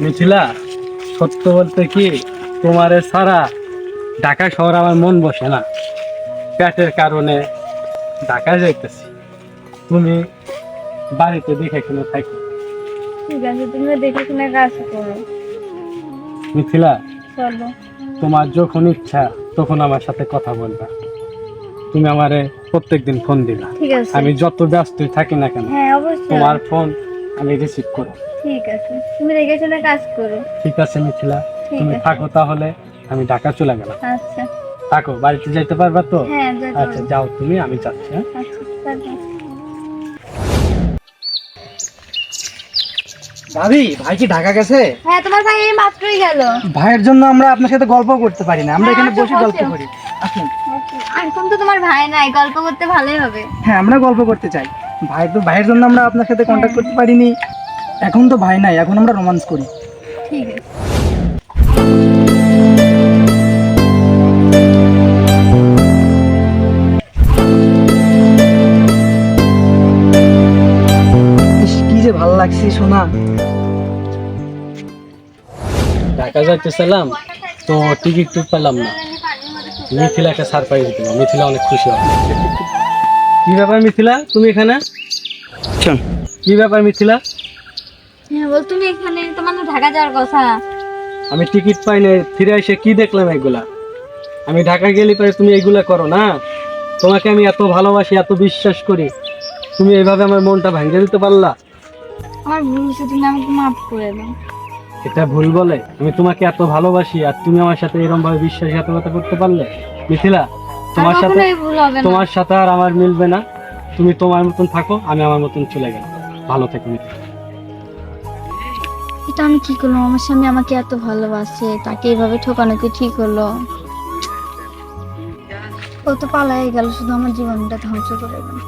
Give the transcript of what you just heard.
মিথিলা, সত্য বলতে কি, তোমারে ছাড়া ঢাকা শহর আমার মন বসে না। পেটের কারণে ঢাকা যাইতেছি। তুমি বাড়িতে দেখে শুনে থাকো। ঠিক আছে, তুমি দেখে শুনে কাজ করো। মিথিলা, চলো। তোমার যখন ইচ্ছা তখন আমার সাথে কথা বলবা। তুমি আমারে প্রত্যেকদিন ফোন দিবা। ঠিক আছে। আমি যত ব্যস্তই থাকি না কেন, হ্যাঁ, অবশ্যই। তোমার ফোন আমি রিসিভ করব। ঠিক আছে, তুমি দেখে শুনে কাজ করো। ঠিক আছে মিথিলা, ঠিক তুমি আছে। থাকো তাহলে। আমি ঢাকা চলে গেলাম। আচ্ছা। থাকো, বাড়িতে যাইতে পারবা তো? হ্যাঁ, যেতে আচ্ছা, পারবো। যাও তুমি, আমি যাচ্ছি। হ্যাঁ, আচ্ছা, থাকো। ভাবি, ভাই কি ঢাকা গেছে? হ্যাঁ, তোমার ভাই এই মাত্রই গেল। ভাইয়ের জন্য আমরা আপনার সাথে গল্প করতে পারি না, আমরা হ্যাঁ, এখানে আচ্ছা, বসে গল্প বসো। করি। আসুন। এখন তো তোমার ভাই নাই, গল্প করতে ভালোই হবে। হ্যাঁ, আমরা গল্প করতে চাই। ভাইয়ের জন্য আমরা আপনার সাথে কন্ট্যাক্ট করতে পারিনি। এখন তো ভাই নাই, এখন আমরা রোমান্স করি। ঠিক আছে। ইস, কি যে ভালো লাগছে শোনা। ঢাকা যাইতেছিলাম তো টিকিট পেলাম না। মিথিলাকে সারপ্রাইজ দিলাম, মিথিলা অনেক খুশি হবে। কি ব্যাপার মিথিলা, তুমি এখানে? কি ব্যাপার মিথিলা? হ্যাঁ, বল, তুমি এখানে, তোমার না ঢাকা যাওয়ার কথা। আমি টিকিট পাই না, ফিরে এসে কি দেখলাম এগুলা। আমি ঢাকা গেলে পরে তুমি এগুলা করো না। তোমাকে আমি এত ভালোবাসি, এত বিশ্বাস করি, তুমি এইভাবে আমার মনটা ভাঙিয়ে দিতে পারলা? আমার ভুল হয়েছে, তুমি আমাকে মাফ করে দাও। এটা ভুল বলে? আমি তোমাকে এত ভালোবাসি আর তুমি আমার সাথে এরকম ভাবে বিশ্বাসঘাতকতা করতে পারলে? মিথিলা, তোমার আর সাথে কখনোই ভুল হবে না। তোমার সাথে আর আমার মিলবে না। তুমি তোমার মতন থাকো, আমি আমার মতন চলে গেলাম। ভালো থেকো মিথিলা। এটা আমি কি করলাম? আমার স্বামী আমাকে এত ভালোবাসে, তাকে এইভাবে ঠকানো কি ঠিক হলো? ও তো পালাই গেল, শুধু আমার জীবনটা ধ্বংস করে গেল।